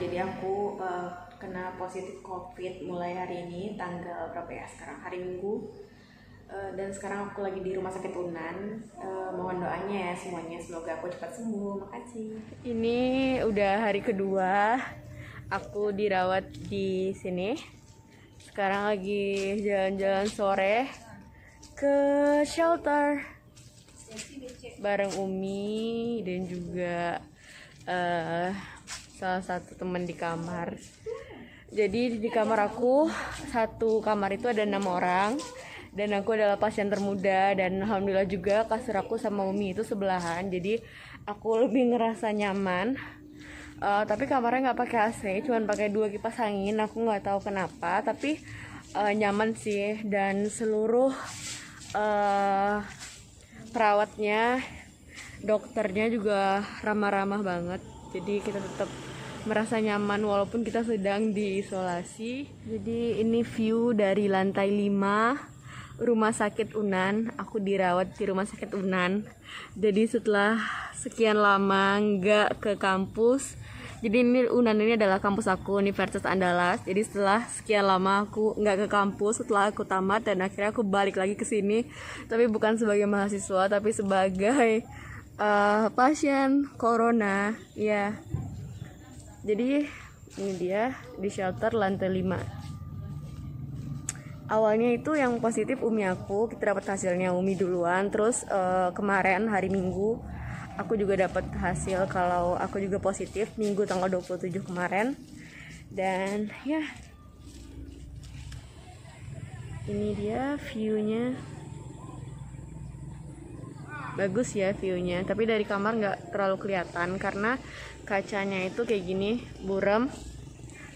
jadi aku kena positif COVID mulai hari ini, tanggal berapa ya sekarang? Hari Minggu. Dan sekarang aku lagi di rumah sakit Unan. Mohon doanya ya semuanya, semoga aku cepat sembuh. Makasih. Ini udah hari kedua aku dirawat di sini. Sekarang lagi jalan-jalan sore ke shelter bareng Umi dan juga salah satu teman di kamar. Jadi di kamar aku, satu kamar itu ada 6 orang dan aku adalah pasien termuda, dan alhamdulillah juga kasur aku sama Umi itu sebelahan, jadi aku lebih ngerasa nyaman. Tapi kamarnya nggak pakai AC, cuman pakai 2 kipas angin. Aku nggak tahu kenapa, tapi nyaman sih, dan seluruh perawatnya, dokternya juga ramah-ramah banget. Jadi kita tetap merasa nyaman walaupun kita sedang diisolasi. Jadi ini view dari lantai 5 Rumah Sakit Unan. Aku dirawat di Rumah Sakit Unan. Jadi setelah sekian lama nggak ke kampus, jadi ini Unan ini adalah kampus aku, Universitas Andalas. Jadi setelah sekian lama aku nggak ke kampus, setelah aku tamat, dan akhirnya aku balik lagi ke sini, tapi bukan sebagai mahasiswa, tapi sebagai pasien corona ya. Jadi ini dia di shelter lantai 5. Awalnya itu yang positif Umi aku, kita dapat hasilnya Umi duluan. Terus kemarin hari Minggu aku juga dapat hasil kalau aku juga positif, Minggu tanggal 27 kemarin. Dan ya, ini dia viewnya. Bagus ya viewnya, tapi dari kamar nggak terlalu kelihatan karena kacanya itu kayak gini, buram,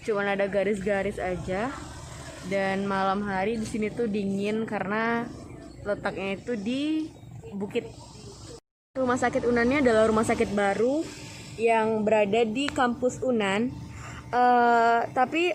cuman ada garis-garis aja. Dan malam hari di sini tuh dingin karena letaknya itu di bukit. Rumah sakit Unan ini adalah rumah sakit baru yang berada di kampus Unan. Tapi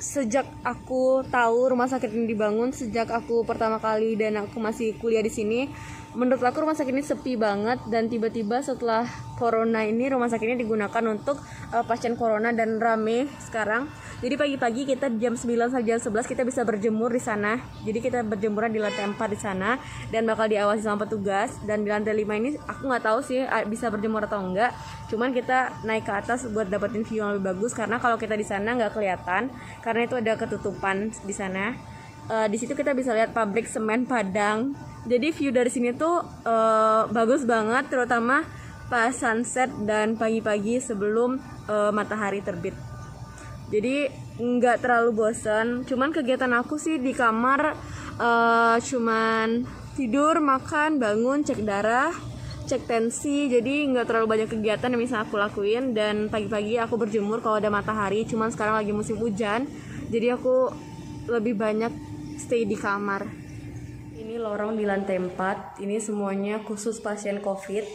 sejak aku tahu rumah sakit ini dibangun, sejak aku pertama kali dan aku masih kuliah di sini, menurut aku rumah sakit ini sepi banget. Dan tiba-tiba setelah corona ini rumah sakit ini digunakan untuk pasien corona dan rame sekarang. Jadi pagi-pagi kita jam 9 sampai jam 11 kita bisa berjemur di sana. Jadi kita berjemuran di lantai 4 di sana dan bakal diawasi sama petugas. Dan di lantai 5 ini aku nggak tahu sih bisa berjemur atau enggak. Cuman kita naik ke atas buat dapetin view yang lebih bagus, karena kalau kita di sana nggak kelihatan karena itu ada ketutupan di sana. Di situ kita bisa lihat pabrik semen Padang. Jadi view dari sini tuh bagus banget, terutama pas sunset dan pagi-pagi sebelum matahari terbit. Jadi nggak terlalu bosan. Cuman kegiatan aku sih di kamar cuman tidur, makan, bangun, cek darah, cek tensi. Jadi nggak terlalu banyak kegiatan yang bisa aku lakuin. Dan pagi-pagi aku berjemur kalau ada matahari. Cuman sekarang lagi musim hujan, jadi aku lebih banyak stay di kamar. Ini lorong di lantai 4. Ini semuanya khusus pasien COVID.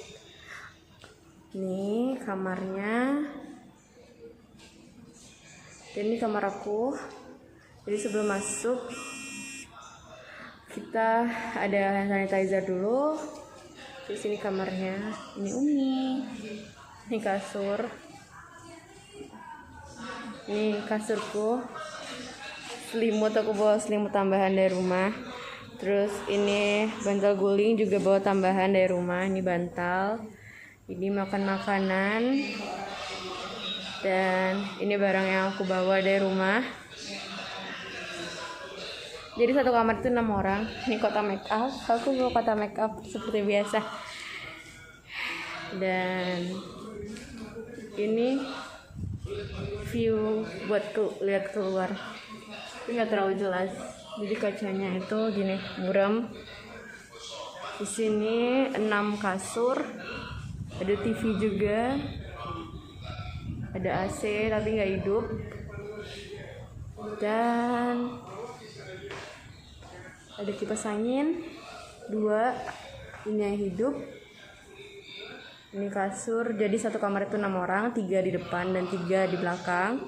Ini kamarnya. Dan ini kamar aku. Jadi sebelum masuk kita ada hand sanitizer dulu. Terus ini kamarnya. Ini Umi. Ini kasur. Ini kasurku. Selimut, aku bawa selimut tambahan dari rumah. Terus ini bantal guling juga bawa tambahan dari rumah. Ini bantal. Ini makan makanan. Dan ini barang yang aku bawa dari rumah. Jadi satu kamar itu 6 orang. Ini kotak make up. Aku bawa kotak make up seperti biasa. Dan ini view buat lihat keluar. Ini nggak terlalu jelas. Jadi kacanya itu gini, buram. Di sini 6 kasur. Ada TV juga. Ada AC tapi nggak hidup. Dan ada kipas angin 2. Ini yang hidup. Ini kasur. Jadi satu kamar itu 6 orang, 3 di depan dan 3 di belakang.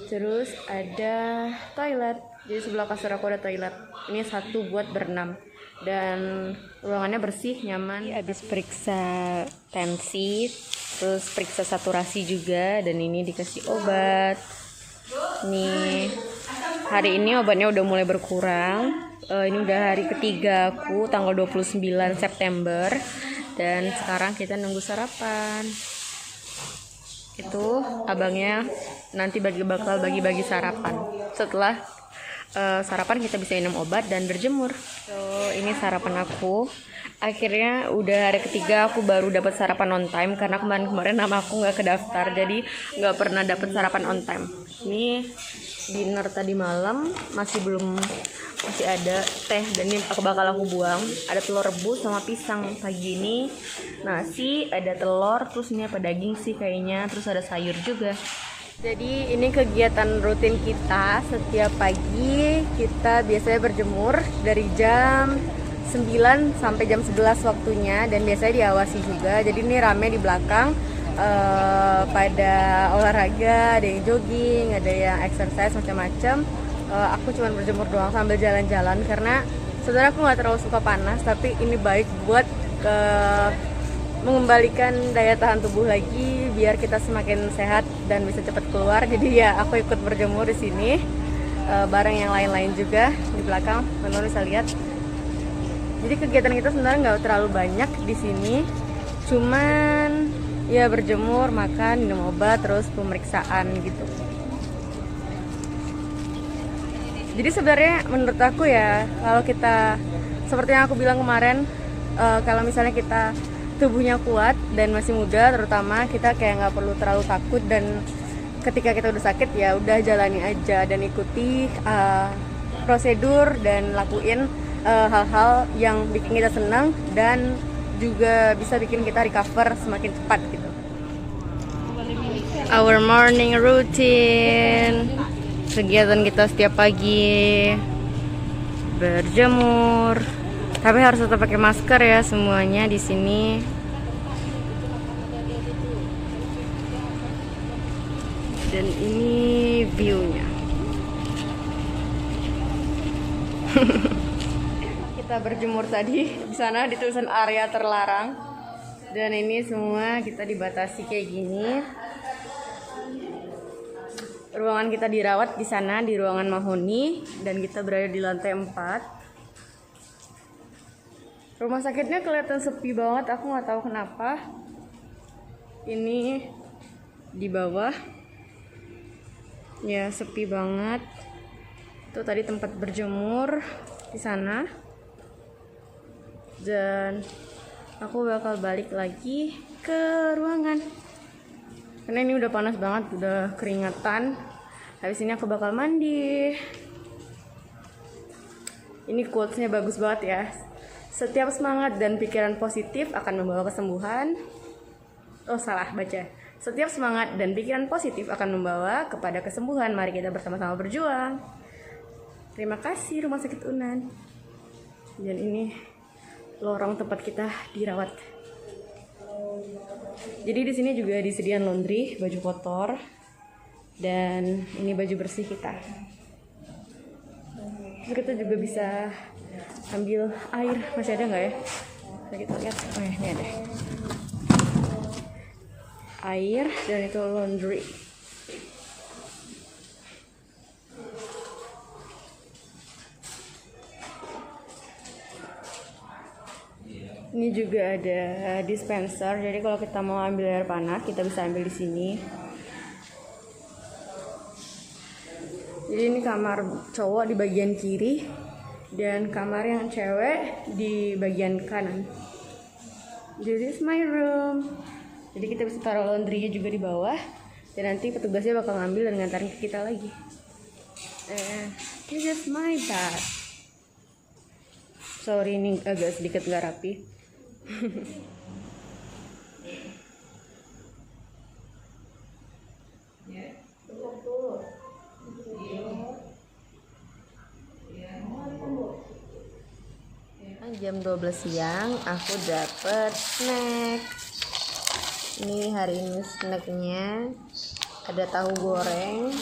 Terus ada toilet. Jadi sebelah kasur aku ada toilet. Ini 1 buat berenam. Dan ruangannya bersih, nyaman. Habis periksa tensi terus periksa saturasi juga, dan ini dikasih obat. Nih, hari ini obatnya udah mulai berkurang. Ini udah hari ketiga aku, tanggal 29 September, dan sekarang kita nunggu sarapan. Itu abangnya nanti bakal bagi-bagi sarapan. Setelah sarapan kita bisa minum obat dan berjemur. So, ini sarapan aku. Akhirnya udah hari ketiga aku baru dapat sarapan on time, karena kemarin nama aku nggak kedaftar, jadi nggak pernah dapat sarapan on time. Ini dinner tadi malam masih ada teh, dan ini bakal aku buang. Ada telur rebus sama pisang. Pagi ini nasi, ada telur, terus ini apa, daging sih kayaknya, terus ada sayur juga. Jadi ini kegiatan rutin kita setiap pagi. Kita biasanya berjemur dari jam 9 sampai jam 11 waktunya, dan biasanya diawasi juga. Jadi ini rame di belakang, pada olahraga, ada yang jogging, ada yang exercise macam-macam. Aku cuma berjemur doang sambil jalan-jalan, karena sebenarnya aku nggak terlalu suka panas, tapi ini baik buat mengembalikan daya tahan tubuh lagi, biar kita semakin sehat dan bisa cepat keluar. Jadi ya aku ikut berjemur di sini bareng yang lain-lain juga di belakang, teman-teman bisa lihat. Jadi kegiatan kita sebenarnya nggak terlalu banyak di sini, cuman ya berjemur, makan, minum obat, terus pemeriksaan gitu. Jadi sebenarnya menurut aku ya, kalau kita seperti yang aku bilang kemarin, kalau misalnya kita tubuhnya kuat dan masih muda, terutama kita kayak nggak perlu terlalu takut, dan ketika kita udah sakit ya udah jalani aja dan ikuti prosedur dan lakuin hal-hal yang bikin kita senang dan juga bisa bikin kita recover semakin cepat gitu. Our morning routine, kegiatan kita setiap pagi berjemur. Tapi harus tetap pakai masker ya semuanya di sini. Dan ini view-nya. Kita berjemur tadi di sana di tulisan area terlarang. Dan ini semua kita dibatasi kayak gini. Ruangan kita dirawat di sana di ruangan mahoni, dan kita berada di lantai 4. Rumah sakitnya kelihatan sepi banget, aku nggak tahu kenapa. Ini di bawah, ya sepi banget. Itu tadi tempat berjemur di sana. Dan aku bakal balik lagi ke ruangan, karena ini udah panas banget, udah keringatan. Habis ini aku bakal mandi. Ini quotes-nya bagus banget ya. Setiap semangat dan pikiran positif akan membawa kesembuhan. Oh salah baca. Setiap semangat dan pikiran positif akan membawa kepada kesembuhan. Mari kita bersama-sama berjuang. Terima kasih Rumah Sakit Unan. Dan ini lorong tempat kita dirawat. Jadi di sini juga disediakan laundry, baju kotor, dan ini baju bersih kita. Terus kita juga bisa ambil air, masih ada nggak ya? Nah, kita lihat, oh ya, ini ada air, dan itu laundry. Ini juga ada dispenser, jadi kalau kita mau ambil air panas kita bisa ambil di sini. Jadi ini kamar cowok di bagian kiri, dan kamar yang cewek di bagian kanan. This is my room. Jadi kita bisa taruh laundry-nya juga di bawah, dan nanti petugasnya bakal ngambil dan ngantarin ke kita lagi. This is my bed. Sorry ini agak sedikit gak rapi. Jam 12 siang aku dapet snack. Ini hari ini snacknya ada tahu goreng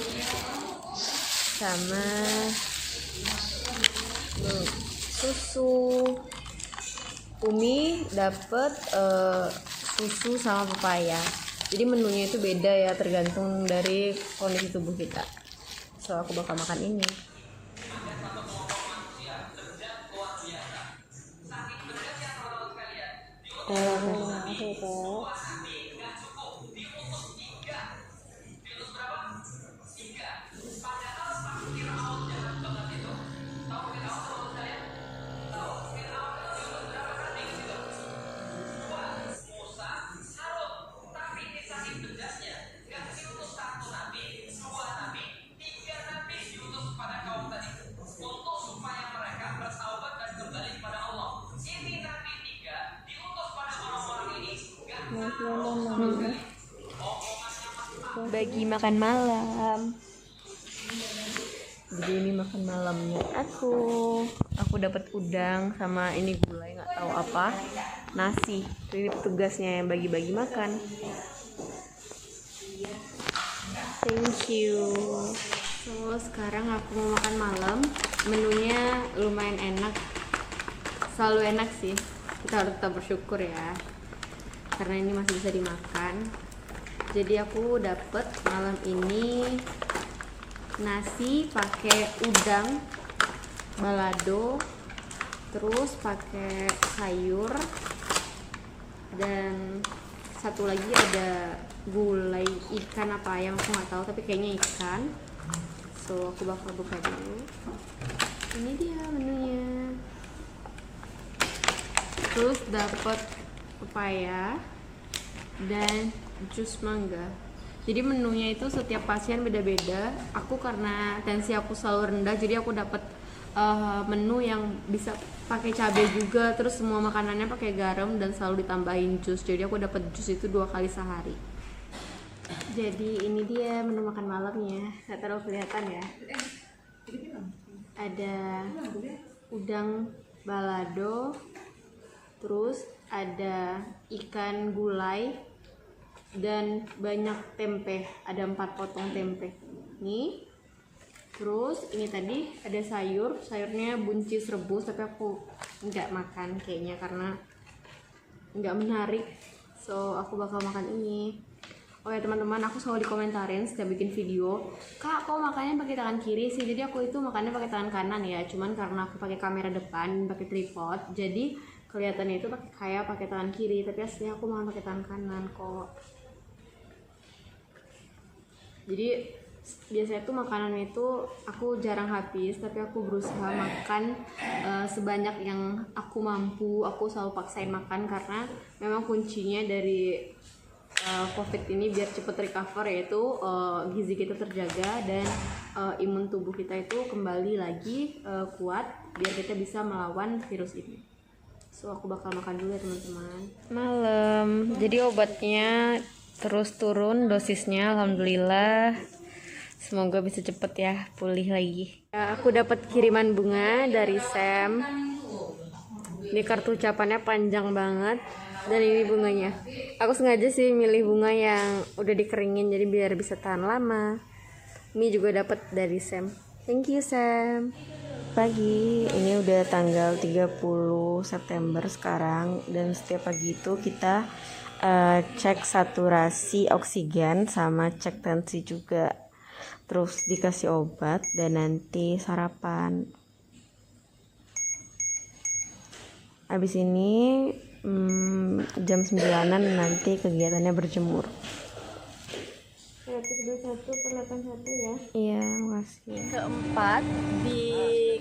sama susu. Umi dapet susu sama pepaya. Jadi menunya itu beda ya, tergantung dari kondisi tubuh kita. So aku bakal makan ini. Bagi makan malam. Jadi ini makan malamnya aku dapat udang sama ini gulai nggak tahu apa, nasi. Ini tugasnya yang bagi-bagi makan. Thank you. So sekarang aku mau makan malam. Menunya lumayan enak, selalu enak sih, kita harus tetap bersyukur ya karena ini masih bisa dimakan. Jadi aku dapet malam ini nasi pakai udang balado, terus pakai sayur, dan satu lagi ada gulai ikan apa ayam, aku nggak tahu tapi kayaknya ikan. So aku bakal buka dulu. Ini dia menunya. Terus dapat pepaya dan jus mangga. Jadi menunya itu setiap pasien beda-beda. Aku karena tensi aku selalu rendah, jadi aku dapat menu yang bisa pakai cabai juga, terus semua makanannya pakai garam dan selalu ditambahin jus. Jadi aku dapat jus itu 2 kali sehari. Jadi ini dia menu makan malamnya. Nggak terlalu kelihatan ya. Ada udang balado, terus ada ikan gulai, dan banyak tempe, ada 4 potong tempe nih. Terus ini tadi ada sayurnya buncis rebus, tapi aku nggak makan kayaknya karena nggak menarik. So aku bakal makan ini. Oh ya teman-teman, aku selalu dikomentarin setiap bikin video, "Kak, kok makannya pakai tangan kiri sih?" Jadi aku itu makannya pakai tangan kanan ya, cuman karena aku pakai kamera depan, pakai tripod, jadi kelihatannya itu kayak pakai tangan kiri, tapi aslinya aku makan pakai tangan kanan kok. Jadi biasanya tuh makanan itu aku jarang habis, tapi aku berusaha makan sebanyak yang aku mampu. Aku selalu paksain makan karena memang kuncinya dari COVID ini biar cepet recover, yaitu gizi kita terjaga dan imun tubuh kita itu kembali lagi kuat biar kita bisa melawan virus ini. So aku bakal makan dulu ya teman-teman. Malam. Jadi obatnya terus turun dosisnya, alhamdulillah. Semoga bisa cepet ya pulih lagi. Ya, aku dapat kiriman bunga dari Sam. Ini kartu ucapannya panjang banget. Dan ini bunganya. Aku sengaja sih milih bunga yang udah dikeringin jadi biar bisa tahan lama. Ini juga dapat dari Sam. Thank you Sam. Pagi, ini udah tanggal 30 September sekarang, dan setiap pagi itu kita cek saturasi oksigen sama cek tensi juga. Terus dikasih obat dan nanti sarapan. Habis ini jam 9-an nanti kegiatannya berjemur. 121/81 ya. Iya, makasih. Keempat di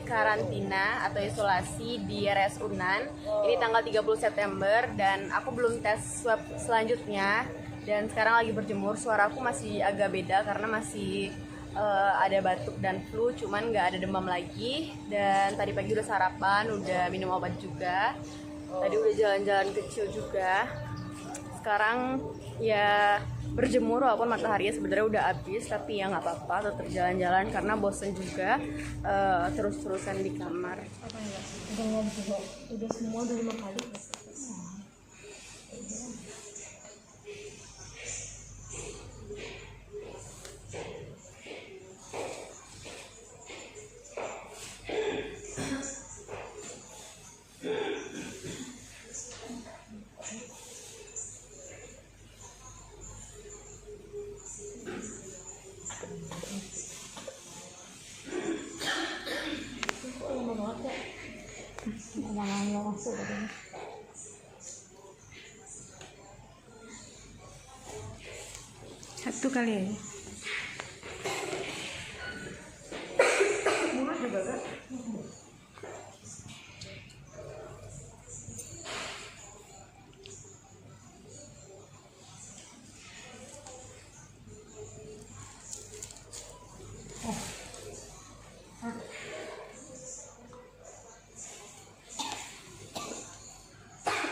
karantina atau isolasi di RS Unan. Ini tanggal 30 September dan aku belum tes swab selanjutnya, dan sekarang lagi berjemur. Suara aku masih agak beda karena masih ada batuk dan flu, cuman nggak ada demam lagi. Dan tadi pagi udah sarapan, udah minum obat juga. Tadi udah jalan-jalan kecil juga. Sekarang ya berjemur walaupun mataharinya sebenarnya udah habis, tapi ya nggak apa-apa, tetap jalan-jalan karena bosen juga terus-terusan di kamar. Apa ya? Udah ngobrol, udah semua udah 5 kali. Satu kali ya. Murah juga kan?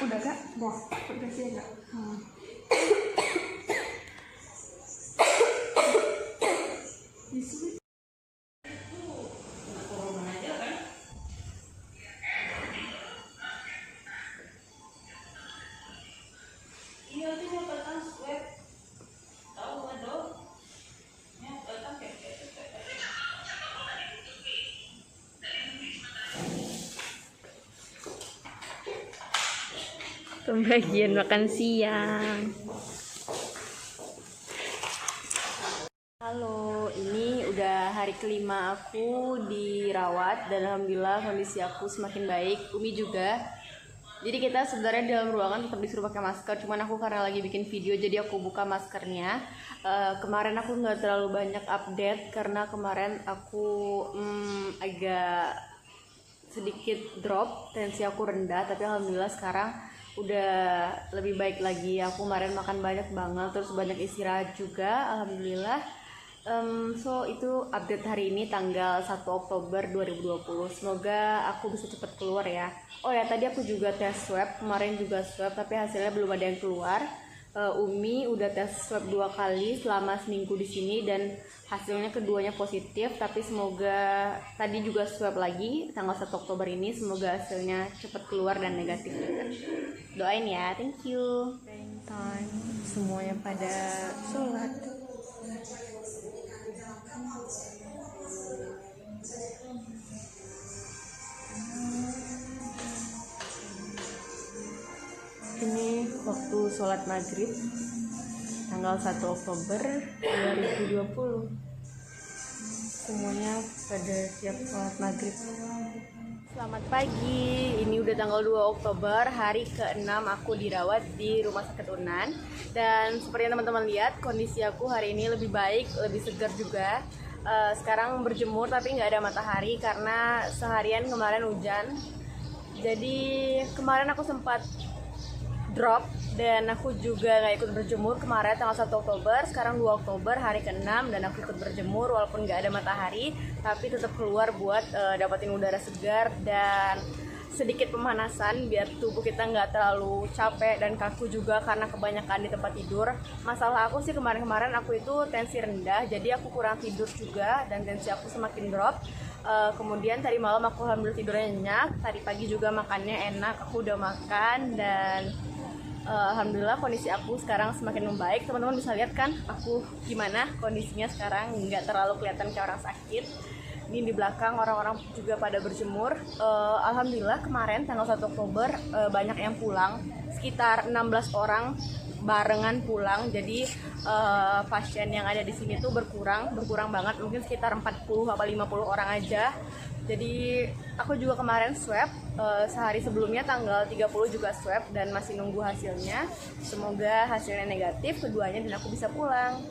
Udah kak? Udah sih kak. Pembagian makan siang. Halo, ini udah hari kelima aku dirawat dan alhamdulillah kondisi aku semakin baik. Umi juga. Jadi kita sebenarnya dalam ruangan tetap disuruh pakai masker, cuman aku karena lagi bikin video jadi aku buka maskernya. Kemarin aku nggak terlalu banyak update karena kemarin aku agak sedikit drop, tensi aku rendah, tapi alhamdulillah sekarang udah lebih baik lagi. Aku kemarin makan banyak banget, terus banyak istirahat juga, alhamdulillah. So itu update hari ini tanggal 1 Oktober 2020. Semoga aku bisa cepat keluar ya. Oh ya, tadi aku juga tes swab, kemarin juga swab tapi hasilnya belum ada yang keluar. Umi udah tes swab 2 kali selama seminggu di sini dan hasilnya keduanya positif, tapi semoga tadi juga swab lagi tanggal 1 Oktober ini, semoga hasilnya cepat keluar dan negatif juga. Doain ya, thank you. Time semuanya pada sholat. Ini waktu sholat maghrib tanggal 1 Oktober 2020. Semuanya pada siap sholat maghrib. Selamat pagi, ini udah tanggal 2 Oktober, hari ke-6 aku dirawat di Rumah Sakit Unan. Dan seperti yang teman-teman lihat, kondisi aku hari ini lebih baik, lebih segar juga. Sekarang berjemur tapi nggak ada matahari karena seharian kemarin hujan. Jadi kemarin aku sempat drop dan aku juga nggak ikut berjemur kemarin tanggal 1 Oktober. Sekarang 2 Oktober hari ke-6 dan aku ikut berjemur walaupun nggak ada matahari, tapi tetap keluar buat dapatin udara segar dan sedikit pemanasan biar tubuh kita nggak terlalu capek dan kaku juga karena kebanyakan di tempat tidur. Masalah aku sih kemarin-kemarin aku itu tensi rendah, jadi aku kurang tidur juga dan tensi aku semakin drop. Kemudian tadi malam aku alhamdulillah tidurnya nyenyak, tadi pagi juga makannya enak, aku udah makan dan alhamdulillah kondisi aku sekarang semakin membaik. Teman-teman bisa lihat kan aku gimana kondisinya sekarang, nggak terlalu kelihatan kayak orang sakit. Ini di belakang orang-orang juga pada berjemur. Alhamdulillah kemarin tanggal 1 Oktober banyak yang pulang, sekitar 16 orang barengan pulang. Jadi pasien yang ada di sini tuh berkurang banget, mungkin sekitar 40 atau 50 orang aja. Jadi aku juga kemarin swab, sehari sebelumnya tanggal 30 juga swab dan masih nunggu hasilnya. Semoga hasilnya negatif keduanya dan aku bisa pulang.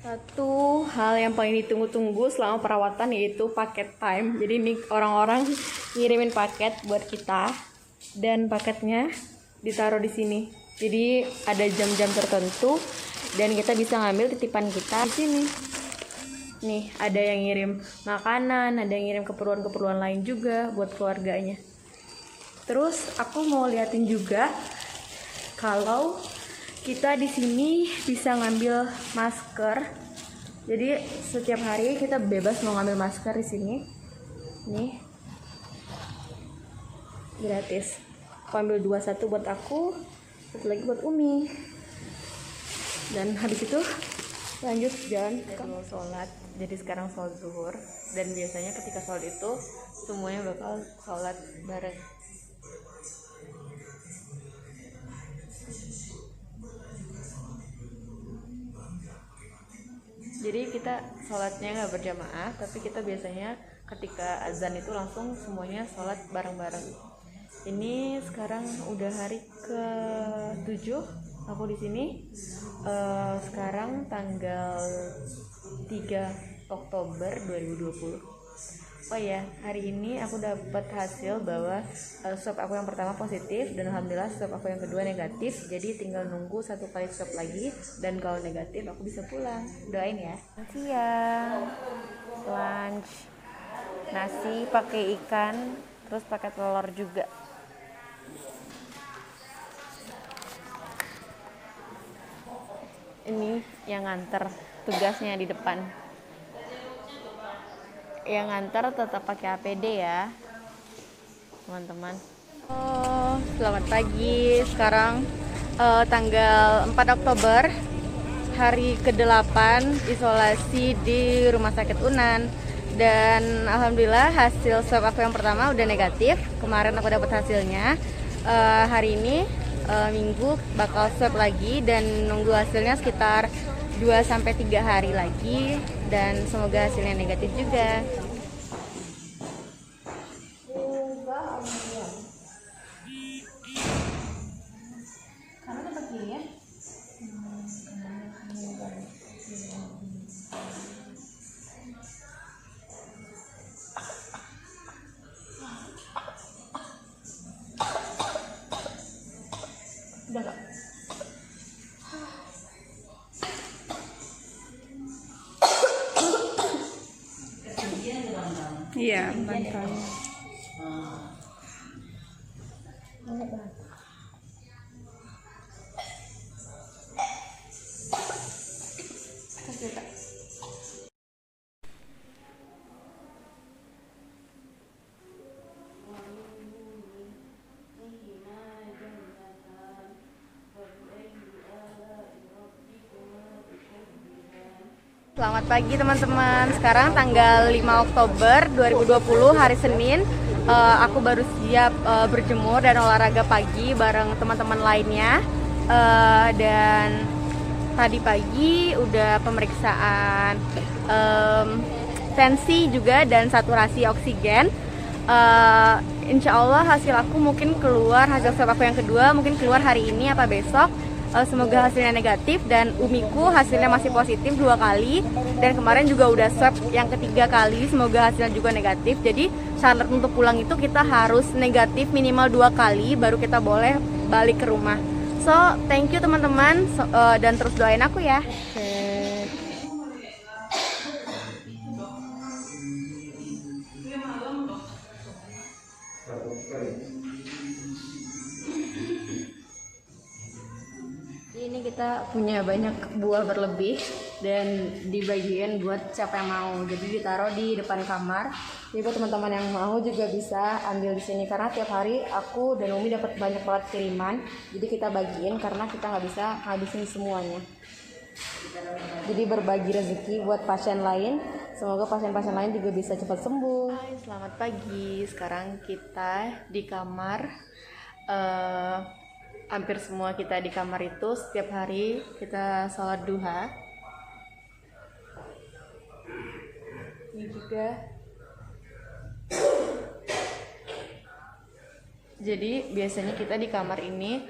Satu hal yang paling ditunggu-tunggu selama perawatan yaitu paket time. Jadi ini orang-orang ngirimin paket buat kita dan paketnya ditaruh di sini. Jadi ada jam-jam tertentu dan kita bisa ngambil titipan kita di sini. Nih, ada yang ngirim makanan, ada yang ngirim keperluan-keperluan lain juga buat keluarganya. Terus aku mau liatin juga kalau kita di sini bisa ngambil masker. Jadi setiap hari kita bebas mau ngambil masker di sini. Nih. Gratis. Aku ambil 2, satu buat aku, satu lagi buat Umi. Dan habis itu Lanjut jalan jadwal sholat. Jadi sekarang sholat zuhur, dan biasanya ketika sholat itu semuanya bakal sholat bareng. Jadi kita sholatnya nggak berjamaah, tapi kita biasanya ketika azan itu langsung semuanya sholat bareng-bareng. Ini sekarang udah hari ke-7 aku di sini. Sekarang tanggal 3 Oktober 2020. Oh ya, hari ini aku dapat hasil bahwa swab aku yang pertama positif, dan alhamdulillah swab aku yang kedua negatif. Jadi tinggal nunggu 1 kali swab lagi, dan kalau negatif aku bisa pulang. Doain ya. Siang lunch nasi pakai ikan, terus pakai telur juga. Ini yang nganter, tugasnya di depan. Yang nganter tetap pakai APD ya, teman-teman. Selamat pagi. Sekarang tanggal 4 Oktober, hari ke-8 isolasi di Rumah Sakit Unan. Dan alhamdulillah hasil swab aku yang pertama udah negatif. Kemarin aku dapat hasilnya. Hari ini Minggu bakal swab lagi, dan nunggu hasilnya sekitar 2-3 hari lagi, dan semoga hasilnya negatif juga. Udah gak? Iya, bantal. Selamat pagi teman-teman. Sekarang tanggal 5 Oktober 2020, hari Senin. Aku baru siap berjemur dan olahraga pagi bareng teman-teman lainnya. Dan tadi pagi udah pemeriksaan tensi juga dan saturasi oksigen. Insya Allah hasil aku mungkin keluar, hasil swab aku yang kedua mungkin keluar hari ini apa besok. Semoga hasilnya negatif, dan umiku hasilnya masih positif 2 kali, dan kemarin juga udah swab yang ketiga kali, semoga hasilnya juga negatif. Jadi syarat untuk pulang itu kita harus negatif minimal 2 kali baru kita boleh balik ke rumah. So thank you teman-teman, dan terus doain aku ya. Ini kita punya banyak buah berlebih, dan dibagiin buat siapa yang mau. Jadi ditaruh di depan kamar. Jadi buat teman-teman yang mau juga bisa ambil di sini, karena tiap hari aku dan Umi dapat banyak banget kiriman. Jadi kita bagiin karena kita nggak bisa habisin semuanya. Jadi berbagi rezeki buat pasien lain. Semoga pasien-pasien lain juga bisa cepat sembuh. Hai, selamat pagi. Sekarang kita di kamar. Hampir semua kita di kamar itu setiap hari kita sholat duha. Ini juga. Jadi biasanya kita di kamar ini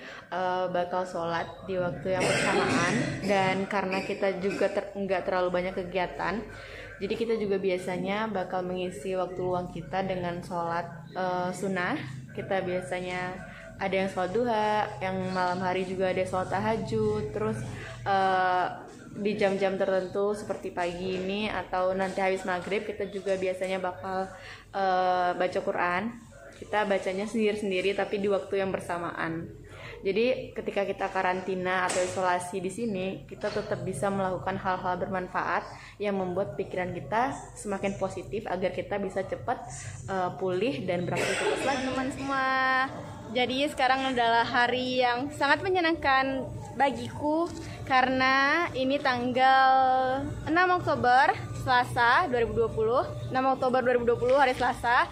bakal sholat di waktu yang bersamaan, dan karena kita juga nggak terlalu banyak kegiatan, jadi kita juga biasanya bakal mengisi waktu luang kita dengan sholat sunnah. Kita biasanya ada yang sholat duha, yang malam hari juga ada sholat tahajud. Terus di jam-jam tertentu seperti pagi ini atau nanti habis maghrib, kita juga biasanya bakal baca Quran. Kita bacanya sendiri-sendiri tapi di waktu yang bersamaan. Jadi ketika kita karantina atau isolasi di sini, kita tetap bisa melakukan hal-hal bermanfaat yang membuat pikiran kita semakin positif agar kita bisa cepat pulih dan beraktivitas lagi, teman semua. Jadi sekarang adalah hari yang sangat menyenangkan bagiku karena ini tanggal 6 Oktober Selasa 2020. 6 Oktober 2020 hari Selasa.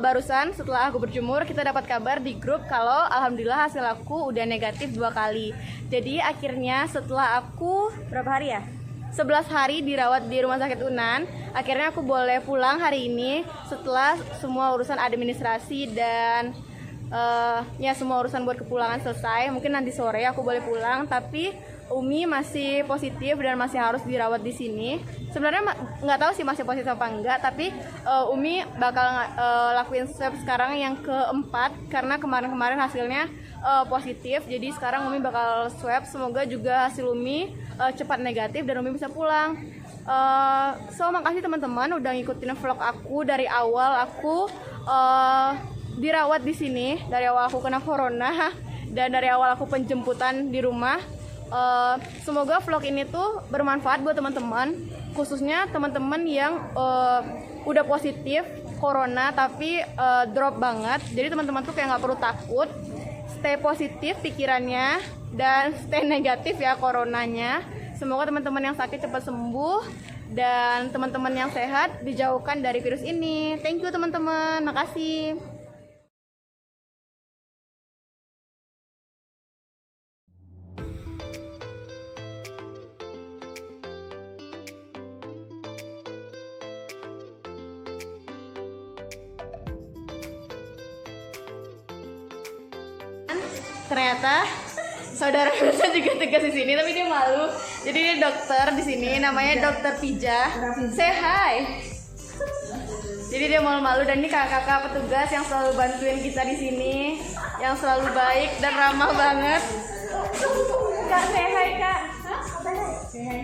Barusan setelah aku berjemur kita dapat kabar di grup kalau alhamdulillah hasil aku udah negatif 2 kali. Jadi akhirnya setelah aku berapa hari ya? 11 hari dirawat di rumah sakit Unan, akhirnya aku boleh pulang hari ini setelah semua urusan administrasi dan ya semua urusan buat kepulangan selesai. Mungkin nanti sore aku boleh pulang, tapi Umi masih positif dan masih harus dirawat di sini. Sebenarnya nggak tahu sih masih positif apa enggak, tapi Umi bakal lakuin swab sekarang yang keempat karena kemarin-kemarin hasilnya positif. Jadi sekarang Umi bakal swab, semoga juga hasil Umi cepat negatif dan Umi bisa pulang. So makasih teman-teman udah ngikutin vlog aku dari awal aku dirawat di sini, dari awal aku kena corona dan dari awal aku penjemputan di rumah. Semoga vlog ini tuh bermanfaat buat teman-teman, khususnya teman-teman yang udah positif corona tapi drop banget. Jadi teman-teman tuh kayak nggak perlu takut, stay positif pikirannya dan stay negatif ya coronanya. Semoga teman-teman yang sakit cepat sembuh dan teman-teman yang sehat dijauhkan dari virus ini. Thank you teman-teman, makasih. Ternyata saudara saya juga tugas di sini, tapi dia malu. Jadi dia dokter di sini, namanya Dokter Pija. Say hi. Jadi dia malu-malu dan ini kakak-kakak petugas yang selalu bantuin kita di sini, yang selalu baik dan ramah banget. Kak, say hi kak. Say hi.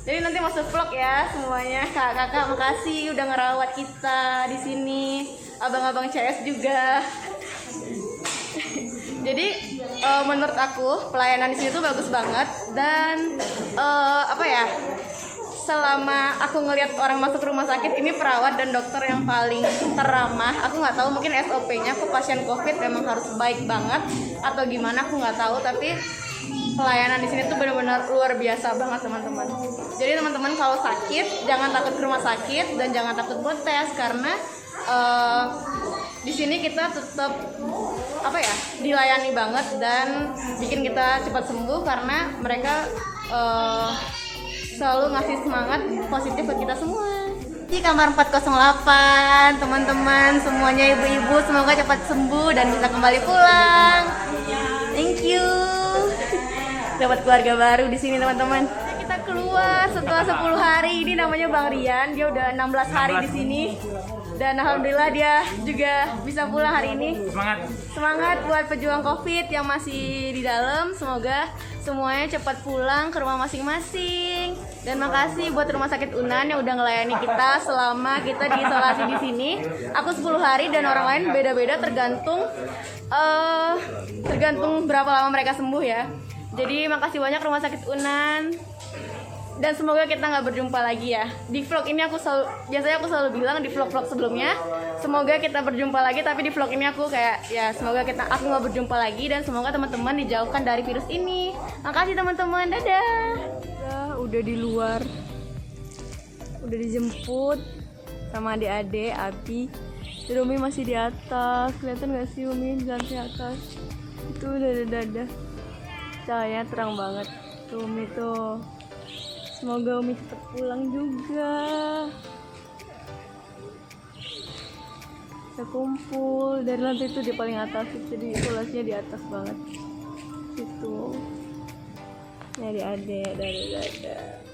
Jadi nanti masuk vlog ya semuanya. Kakak-kakak makasih udah ngerawat kita di sini. Abang-abang CS juga. Jadi menurut aku pelayanan di sini tuh bagus banget dan selama aku ngelihat orang masuk rumah sakit ini perawat dan dokter yang paling teramah. Aku nggak tahu mungkin SOP-nya ke pasien COVID memang harus baik banget atau gimana aku nggak tahu, tapi pelayanan di sini tuh benar-benar luar biasa banget teman-teman. Jadi teman-teman kalau sakit jangan takut ke rumah sakit dan jangan takut buat tes karena di sini kita tetap dilayani banget dan bikin kita cepat sembuh karena mereka selalu ngasih semangat positif buat kita semua. Di kamar 408 teman-teman semuanya, ibu-ibu semoga cepat sembuh dan bisa kembali pulang. Thank you. Dapat keluarga baru di sini teman-teman. Kita keluar setelah 10 hari. Ini namanya Bang Rian, dia udah 16 hari di sini. Dan alhamdulillah dia juga bisa pulang hari ini. Semangat buat pejuang COVID yang masih di dalam. Semoga semuanya cepat pulang ke rumah masing-masing. Dan makasih buat Rumah Sakit Unan yang udah ngelayani kita selama kita diisolasi di sini. Aku 10 hari dan orang lain beda-beda tergantung berapa lama mereka sembuh ya. Jadi makasih banyak Rumah Sakit Unan. Dan semoga kita nggak berjumpa lagi ya. Di vlog ini biasanya aku selalu bilang di vlog-vlog sebelumnya, semoga kita berjumpa lagi, tapi di vlog ini aku kayak ya semoga aku nggak berjumpa lagi dan semoga teman-teman dijauhkan dari virus ini. Makasih teman-teman, dadah. Udah di luar, udah dijemput sama adik-adik, Abi. Dan Umi masih di atas, kelihatan nggak sih Umi di lantai atas? Itu udah dadah. Cahayanya terang banget. Tuh Umi tuh. Semoga Umi cepat pulang juga. Kita kumpul dari lantai itu di paling atas, jadi isolasinya di atas banget. Situ. Nyari adik, dadah.